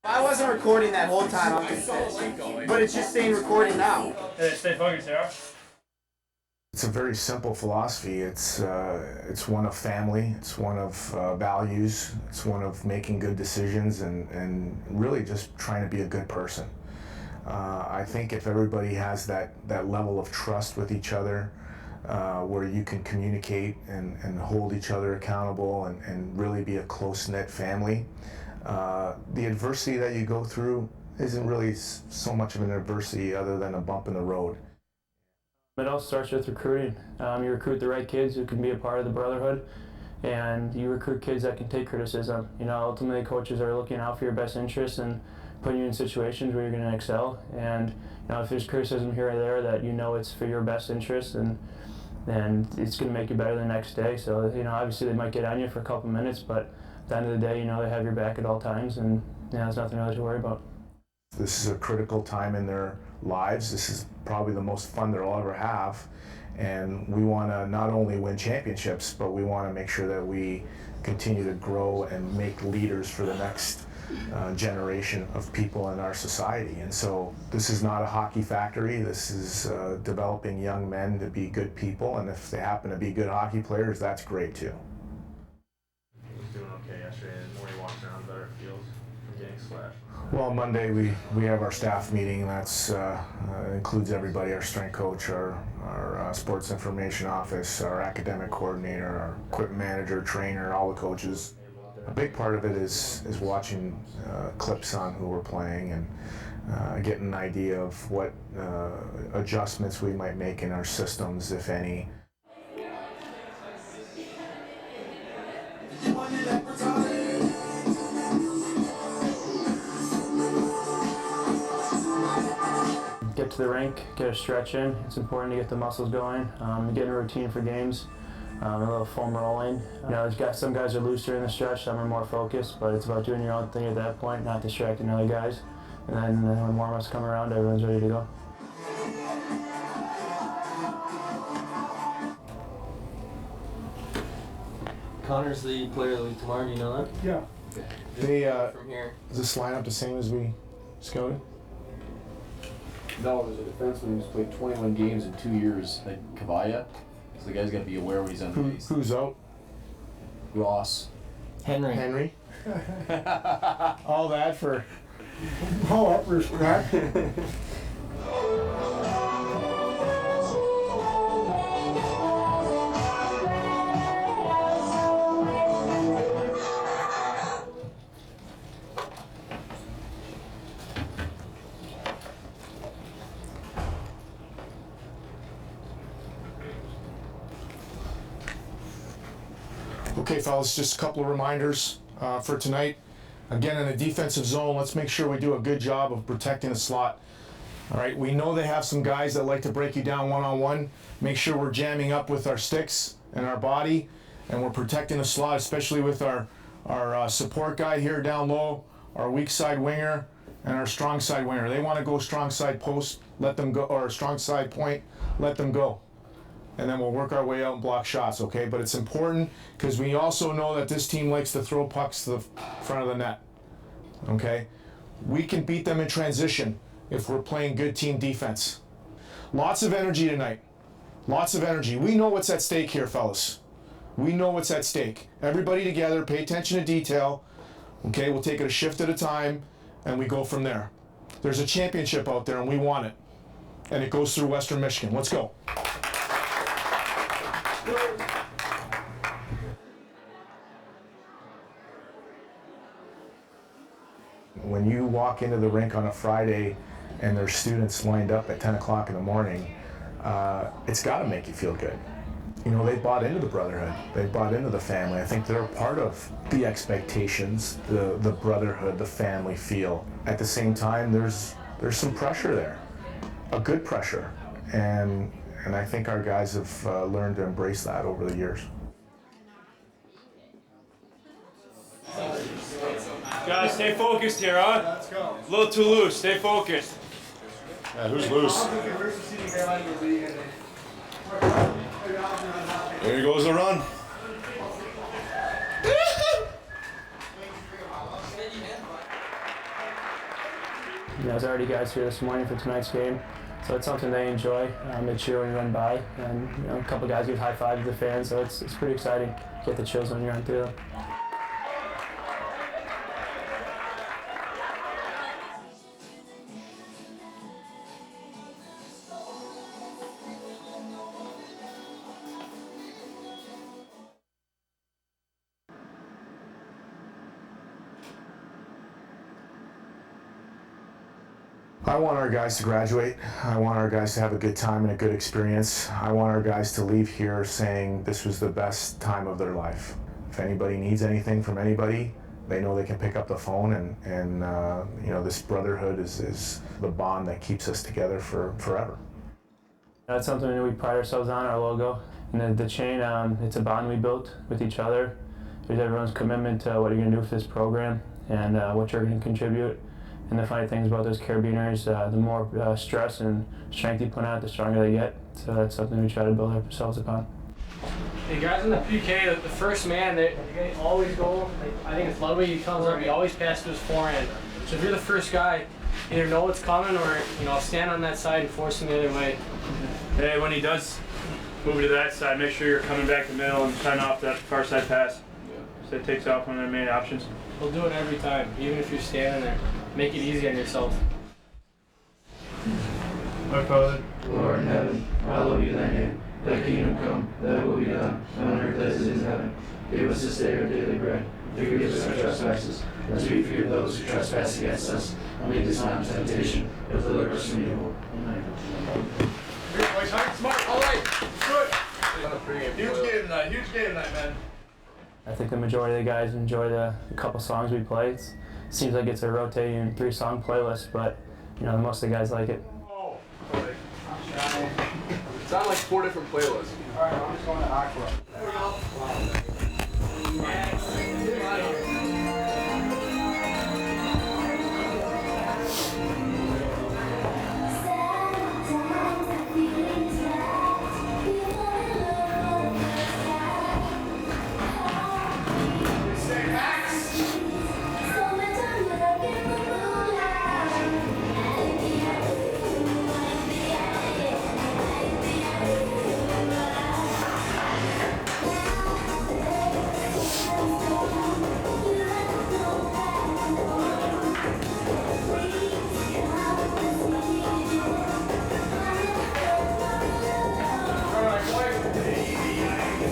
I wasn't recording that whole time, I'm just but it's just saying recording now. Hey, stay focused here. It's a very simple philosophy. It's one of family. It's one of values. It's one of making good decisions and really just trying to be a good person. I think if everybody has that level of trust with each other, where you can communicate and hold each other accountable and really be a close-knit family, the adversity that you go through isn't really so much of an adversity other than a bump in the road. It all starts with recruiting. You recruit the right kids who can be a part of the Brotherhood, and you recruit kids that can take criticism. Ultimately, coaches are looking out for your best interests and putting you in situations where you're going to excel. And if there's criticism here or there that it's for your best interest, and it's going to make you better the next day. So obviously they might get on you for a couple minutes, but at the end of the day, they have your back at all times, and there's nothing really to worry about. This is a critical time in their lives. This is probably the most fun they'll ever have, and we want to not only win championships, but we want to make sure that we continue to grow and make leaders for the next generation of people in our society. And so this is not a hockey factory. This is developing young men to be good people, and if they happen to be good hockey players, that's great too. He was doing okay yesterday, and more he walked around better fields from getting slashed. Well, Monday we have our staff meeting. That's includes everybody: our strength coach, our sports information office, our academic coordinator, our equipment manager, trainer, all the coaches. A big part of it is watching clips on who we're playing and getting an idea of what adjustments we might make in our systems, if any. Get to the rink, get a stretch in. It's important to get the muscles going, get in a routine for games, a little foam rolling. Some guys are loose during the stretch, some are more focused, but it's about doing your own thing at that point, not distracting other guys. And then when warm-ups come around, everyone's ready to go. Connor's the player of the week tomorrow, do you know that? Yeah. Okay. From here. Is this lineup the same as we scouted? No, there's a defenseman who's played 21 games in 2 years at Kavaya. So the guy's got to be aware when he's on the ice. Who's out? Ross. Henry. All that for... Oh, up for scratch. Okay, fellas, just a couple of reminders for tonight. Again, in the defensive zone, let's make sure we do a good job of protecting the slot. All right, we know they have some guys that like to break you down one-on-one. Make sure we're jamming up with our sticks and our body, and we're protecting the slot, especially with our support guy here down low, our weak side winger, and our strong side winger. They want to go strong side post, let them go, or strong side point, let them go. And then we'll work our way out and block shots, okay? But it's important because we also know that this team likes to throw pucks to the front of the net, okay? We can beat them in transition if we're playing good team defense. Lots of energy tonight. Lots of energy. We know what's at stake here, fellas. We know what's at stake. Everybody together, pay attention to detail, okay? We'll take it a shift at a time, and we go from there. There's a championship out there, and we want it. And it goes through Western Michigan. Let's go. When you walk into the rink on a Friday and there's students lined up at 10 o'clock in the morning, it's got to make you feel good. They bought into the Brotherhood. They bought into the family. I think they're part of the expectations, the Brotherhood, the family feel. At the same time, there's some pressure there, a good pressure. And I think our guys have learned to embrace that over the years. Guys, stay focused here, huh? Let's go. A little too loose. Stay focused. Yeah, who's loose? There goes the run. there's already guys here this morning for tonight's game, so it's something they enjoy. They cheer when you run by, and a couple guys give high fives to the fans, so it's pretty exciting. Get the chills when you run through them. I want our guys to graduate. I want our guys to have a good time and a good experience. I want our guys to leave here saying this was the best time of their life. If anybody needs anything from anybody, they know they can pick up the phone, and this brotherhood is the bond that keeps us together for forever. That's something that we pride ourselves on, our logo. And the chain, it's a bond we built with each other. There's everyone's commitment to what you're going to do for this program and what you're going to contribute. And the funny things about those carabiners, the more stress and strength you put out, the stronger they get. So that's something we try to build ourselves upon. Hey guys, in the PK, the first man, they always go, I think it's Ludwig, he comes up, he always passes to his forehand. So if you're the first guy, either know what's coming or stand on that side and force him the other way. Hey, when he does move to that side, make sure you're coming back to the middle and cutting off that far side pass. So it takes off one of their main options. He'll do it every time, even if you're standing there. Make it easy on yourself. Our Father, Lord in heaven, hallowed be thy name. Thy kingdom come, thy will be done, on earth as it is in heaven. Give us this day our daily bread. Forgive us our trespasses, as we forgive those who trespass against us. And lead us not into temptation, but deliver us from evil. Amen. Good boys, hard, smart, all right, good. Huge game tonight, man. I think the majority of the guys enjoy the couple songs we play. It seems like it's a rotating 3-song playlist, but most of the guys like it. It's on like 4 different playlists. Alright, I'm just going to Aqua. There we go.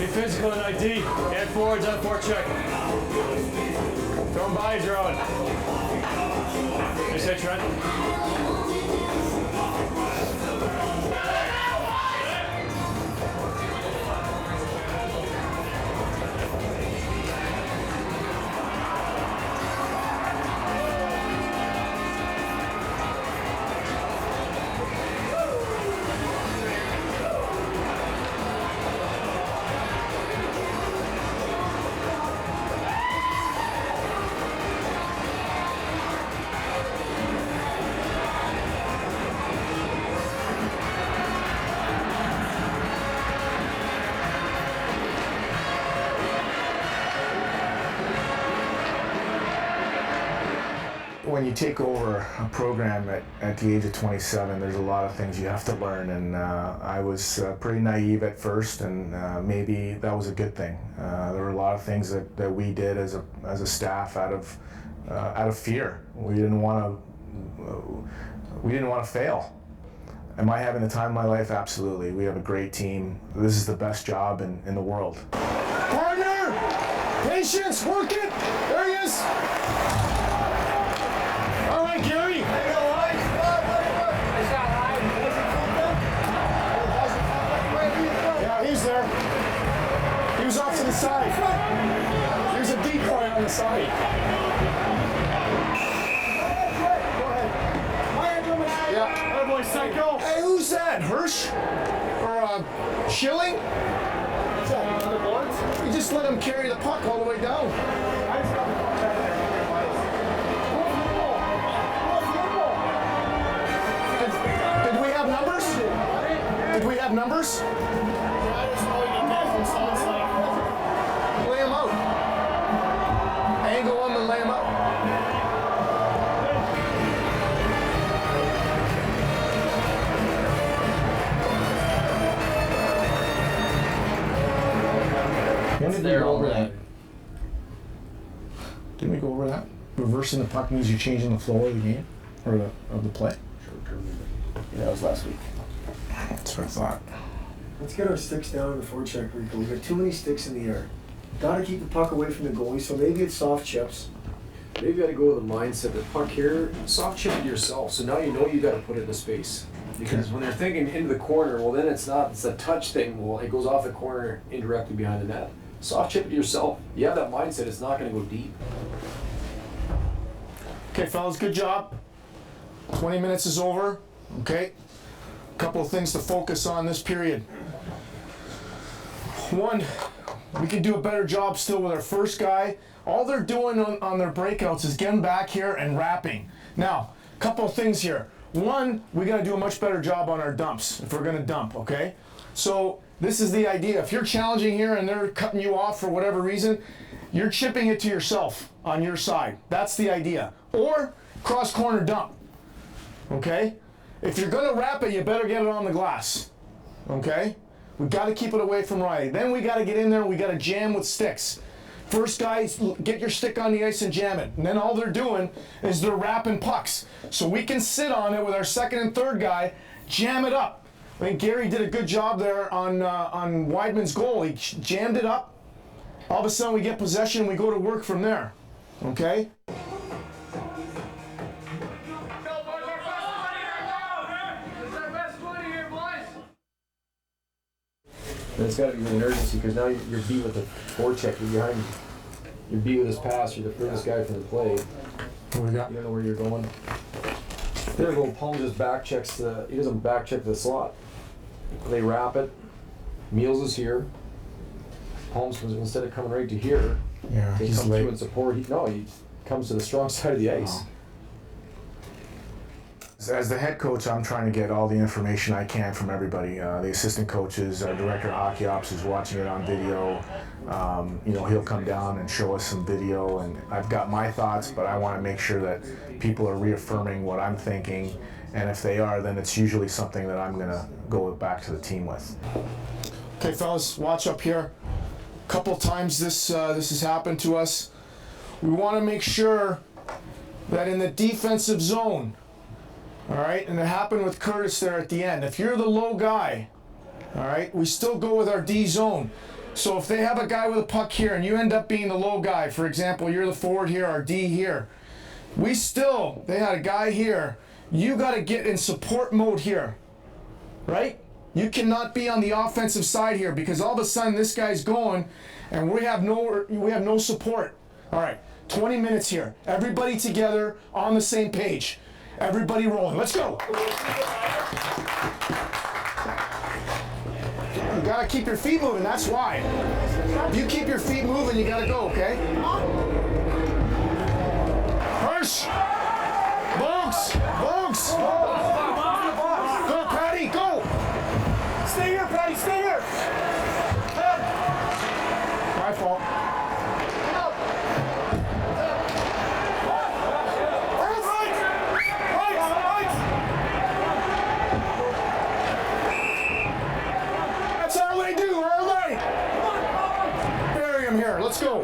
Physical and ID, and forwards on forecheck. Throw him by your own. Nice hit, Trent. When you take over a program at the age of 27, there's a lot of things you have to learn, and I was pretty naive at first, and maybe that was a good thing. There were a lot of things that we did as a staff out of fear. We didn't want to fail. Am I having the time of my life? Absolutely. We have a great team. This is the best job in the world. Partner! Patience! Work it! There he is! All right, Gary! Yeah, he's there. He was off to the side. There's a decoy on the side. Yeah. Boy, psycho. Hey, who's that? Hirsch? Or Schilling? What's that? On the boards? You just let him carry the puck all the way down. Did we have numbers? Did we have numbers? Lay him out. Angle him and lay him out. Didn't we go over that? Reversing the puck means you're changing the flow of the game, or of the play. Yeah, that was last week. That's what I thought. Let's get our sticks down in the forecheck, Rico. We've got too many sticks in the air. Gotta keep the puck away from the goalie, so maybe it's soft chips. Maybe you got to go with the mindset that puck here, soft chip it yourself. So now you know you got to put it in the space. Because when they're thinking into the corner, well then it's not, it's a touch thing. Well, it goes off the corner indirectly behind the net. Soft chip it yourself. You have that mindset, it's not going to go deep. Okay, fellas, good job. 20 minutes is over. Okay. A couple of things to focus on this period. One, we can do a better job still with our first guy. All they're doing on their breakouts is getting back here and wrapping. Now, a couple of things here. One, we got to do a much better job on our dumps if we're going to dump, okay? So this is the idea. If you're challenging here and they're cutting you off for whatever reason, you're chipping it to yourself on your side. That's the idea. Or cross corner dump, okay? If you're going to wrap it, you better get it on the glass, okay? We got to keep it away from Riley. Then we got to get in there and we got to jam with sticks. First guys, get your stick on the ice and jam it. And then all they're doing is they're wrapping pucks. So we can sit on it with our second and third guy, jam it up. I think Gary did a good job there on Weidman's goal. He jammed it up. All of a sudden we get possession and we go to work from there. Okay? And it's got to be an urgency because now you're beat with the forecheck. You're behind. You're beat with his pass. You're the furthest guy from the play. What we got? You don't know where you're going. There we go. Palm just back checks the. He doesn't back check the slot. They wrap it. Meals is here. Palms comes instead of coming right to here. Yeah, he he's comes late. through and support. He comes to the strong side of the ice. Oh. As the head coach, I'm trying to get all the information I can from everybody. The assistant coaches, our director of hockey ops is watching it on video. You know, he'll come down and show us some video, and I've got my thoughts, but I want to make sure that people are reaffirming what I'm thinking, and if they are, then it's usually something that I'm going to go back to the team with. Okay, fellas, watch up here. A couple times this has happened to us. We want to make sure that in the defensive zone, all right, and it happened with Curtis there at the end. If you're the low guy, all right, we still go with our D zone. So if they have a guy with a puck here and you end up being the low guy, for example, you're the forward here, our D here, they had a guy here, you got to get in support mode here, right? You cannot be on the offensive side here because all of a sudden this guy's going and we have no support. All right, 20 minutes here. Everybody together on the same page. Everybody rolling. Let's go. You gotta keep your feet moving, that's why. If you keep your feet moving, you gotta go, okay? Hirsch! Bogs! Go, Patty, go! Stay here, Patty, stay here! My fault. Let's go.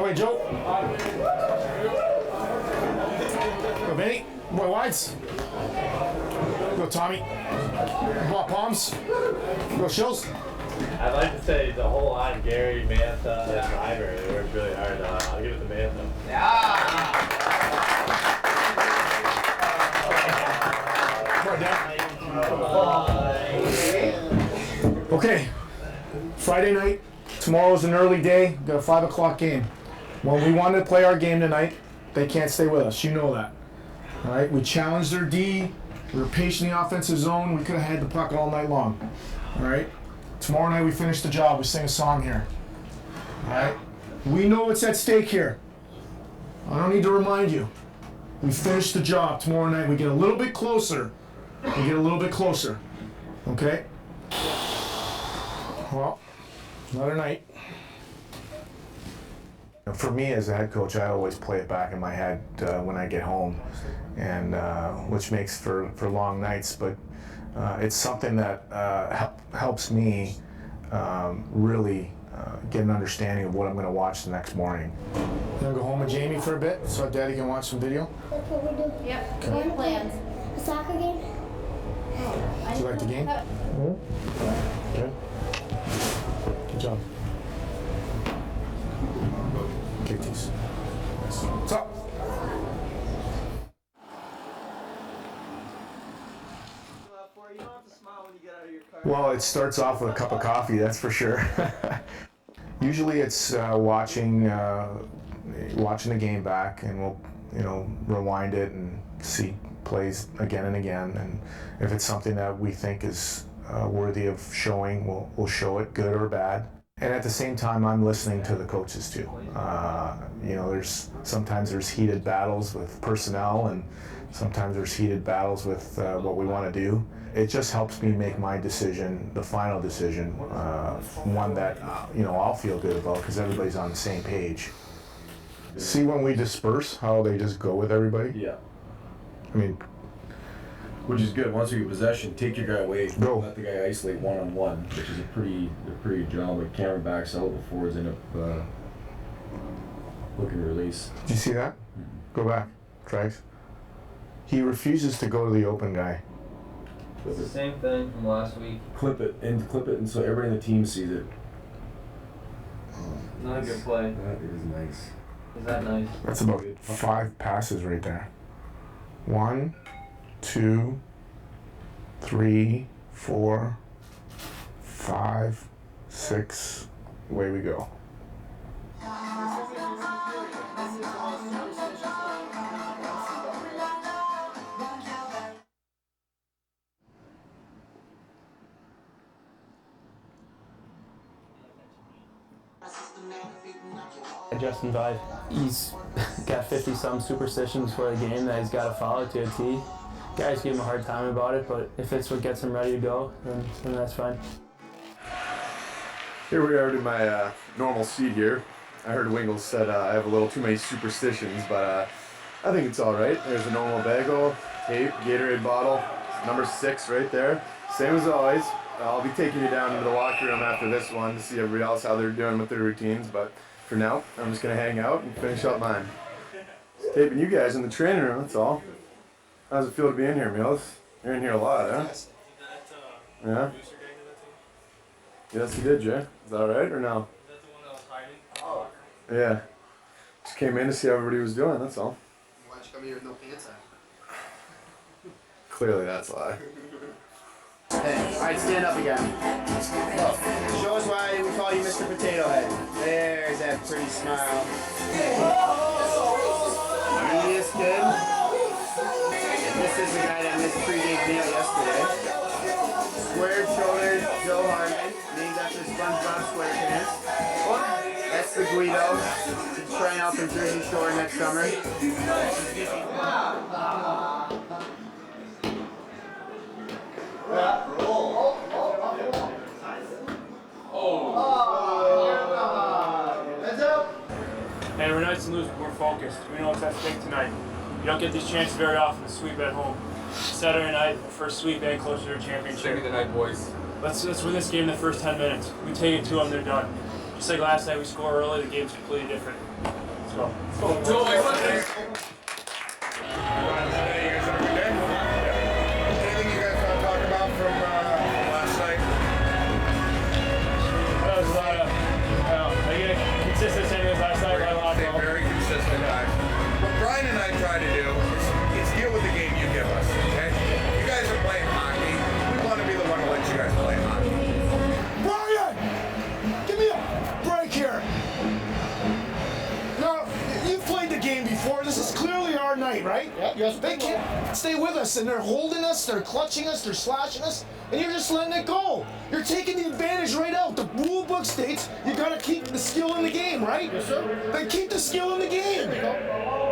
Wait, Joe. Go, Benny. Boy, Wides. Go, Tommy. Go, Palms. Go, Shills. I'd like to say the whole line, Gary, Mantha, and Ryber, they worked really hard. I'll give it to Mantha. Yeah. Okay, Friday night, tomorrow's an early day, got a 5 o'clock game. When we wanted to play our game tonight, they can't stay with us, you know that. All right, we challenged their D, we were patient in the offensive zone, we could have had the puck all night long. All right, tomorrow night we finish the job, we sing a song here. All right, we know what's at stake here. I don't need to remind you. We finish the job tomorrow night, we get a little bit closer. Okay? Well, another night. For me as a head coach, I always play it back in my head when I get home, and which makes for long nights. But it's something that helps me really get an understanding of what I'm going to watch the next morning. You want to go home with Jamie for a bit so Daddy can watch some video? That's what we do. Yep. Okay. Game plans. A soccer game? Do you like the game? Good. Good job. Kick these. What's up? Well, it starts off with a cup of coffee, that's for sure. Usually it's watching the game back, and we'll rewind it and see plays again and again. And if it's something that we think is worthy of showing, we'll show it, good or bad. And at the same time, I'm listening to the coaches too. Sometimes there's heated battles with personnel, and sometimes there's heated battles with what we want to do. It just helps me make my decision, the final decision, one that I'll feel good about because everybody's on the same page. See when we disperse, how they just go with everybody? Yeah. I mean, which is good. Once we get possession, take your guy away. Go. Let the guy isolate one-on-one, which is a pretty good job. Like camera backs out, the forwards end up looking to release. Did you see that? Go back, Trags. He refuses to go to the open guy. It's the same thing from last week. Clip it, and so everybody in the team sees it. Not a good play. That is nice. Is that nice? That's about 5 passes right there. 1, 2, 3, 4, 5, 6. Away we go. Justin Vive, he's got 50-some superstitions for the game that he's got to follow to a T. Guys give him a hard time about it, but if it's what gets him ready to go, then that's fine. Here we are in my normal seat here. I heard Wingles said I have a little too many superstitions, but I think it's all right. There's a normal bagel, tape, Gatorade bottle, number 6 right there. Same as always. I'll be taking you down into the locker room after this one to see everybody else how they're doing with their routines, but for now, I'm just gonna hang out and finish up mine. Just taping you guys in the training room, that's all. How does it feel to be in here, Meals? You're in here a lot, huh? Yeah? Yes, you did, Jay. Is that alright or no? Is that the one that was hiding? Oh. Yeah. Just came in to see how everybody was doing, that's all. Why'd you come here with no pants on? Clearly that's a lie. Hey, alright, stand up again. Show us why we call you Mr. Potato Head. There's that pretty smile. Easiest kid. This is the guy that missed pregame meal yesterday. Square-shouldered Joe Harmon, named after SpongeBob SquarePants. That's the Guido. He's trying out for Jersey Shore next summer. Hey, we're nice and loose, but we're focused. We know what's at stake tonight. You don't get these chances very often to sweep at home. Saturday night, first sweep and closer to a championship. Save me the night, boys. Let's win this game in the first 10 minutes. We take it to them, they're done. Just like last night, we score early, the game's completely different. Let's go. Let's go. Anything you guys want to talk about from last night? That was a lot of, consistent anyways last night. Very consistent guys. What Brian and I try to do is deal with the game you give us, okay? You guys are playing hockey. We want to be the one to let you guys play hockey. Brian! Give me a break here. Now, you've played the game before. This is clearly our night, right? Yeah, yes. They can't stay with us, and they're holding us, they're clutching us, they're slashing us, and you're just letting it go. You're taking the advantage right out. The rule book states you gotta keep the skill in the game, right? Yes, sir. Then keep the skill in the game.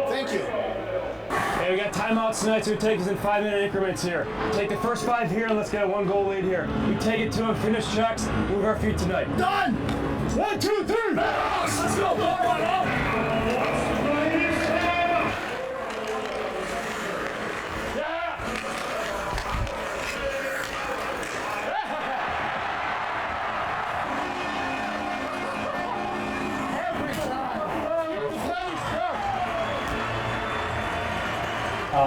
Thank you. Hey, we got timeouts tonight, so we take us in 5-minute increments here. Take the first 5 here, and let's get a 1-goal lead here. We take it to them, finish checks, move our feet tonight. Done! 1, 2, 3! Let's go, boy!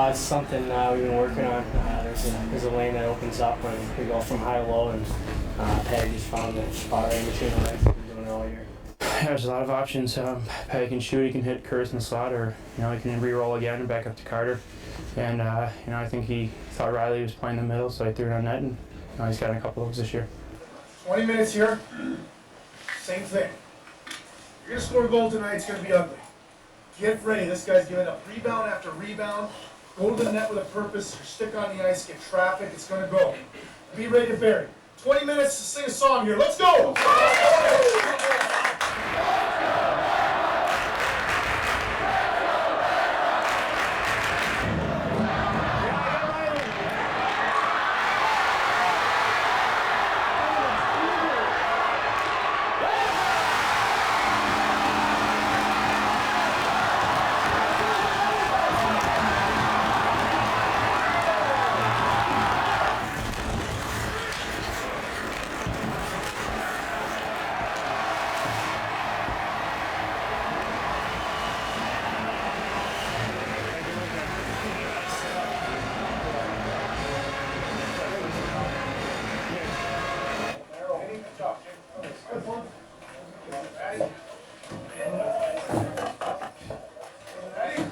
It's something we've been working on. There's a lane that opens up when we go from high to low, and Patty just found that spot right in between the legs. We've been doing it all year. Yeah, there's a lot of options. Patty can shoot, he can hit Curtis in the slot, or he can re-roll again and back up to Carter. And I think he thought Riley was playing the middle, so I threw it on net, and he's gotten a couple of those this year. 20 minutes here, same thing. You're gonna score a goal tonight, it's gonna be ugly. Get ready, this guy's giving up rebound after rebound. Go to the net with a purpose, stick on the ice, get traffic, it's gonna go. Be ready to bury. 20 minutes to sing a song here, let's go!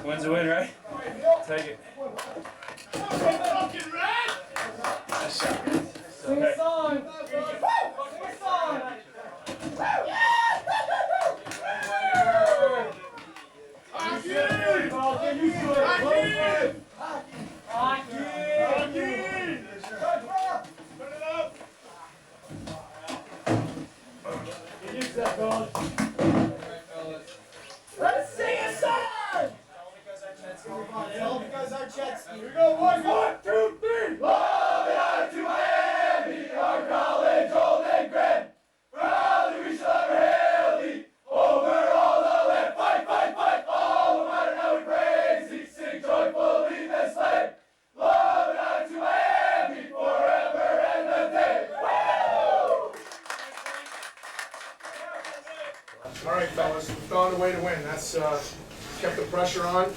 Wins a win, right? Take it. Sing a song! Sing a song! Let's sing a song! All because our Jets. Here we go, boys. 1, 2, 3. Love it out to Miami, our college old and grand. Proudly we shall ever hail thee over all the land. Fight, fight, fight, all no matter how we praise thee. Sing joyfully this land. Love it out to Miami, forever and a day. Woo! All right, fellas, we found a way to win. That's kept the pressure on.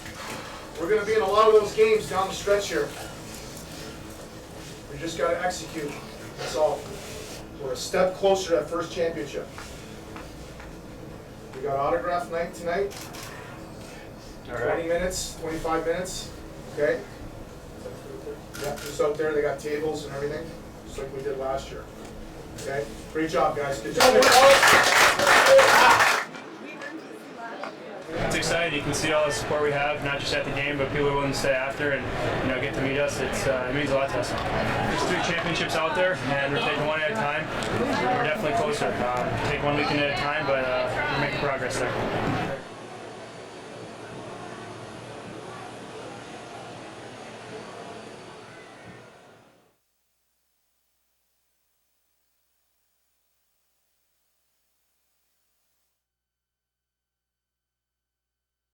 We're going to be in a lot of those games down the stretch here. We just got to execute. That's all. We're a step closer to that first championship. We got autograph night tonight. 20 minutes, 25 minutes. Okay? Yeah, just out there, they got tables and everything, just like we did last year. Okay? Great job, guys. Good job. It's exciting. You can see all the support we have, not just at the game, but people are willing to stay after and get to meet us. It means a lot to us. There's 3 championships out there, and we're taking one at a time. We're definitely closer. Take one weekend at a time, but we're making progress there.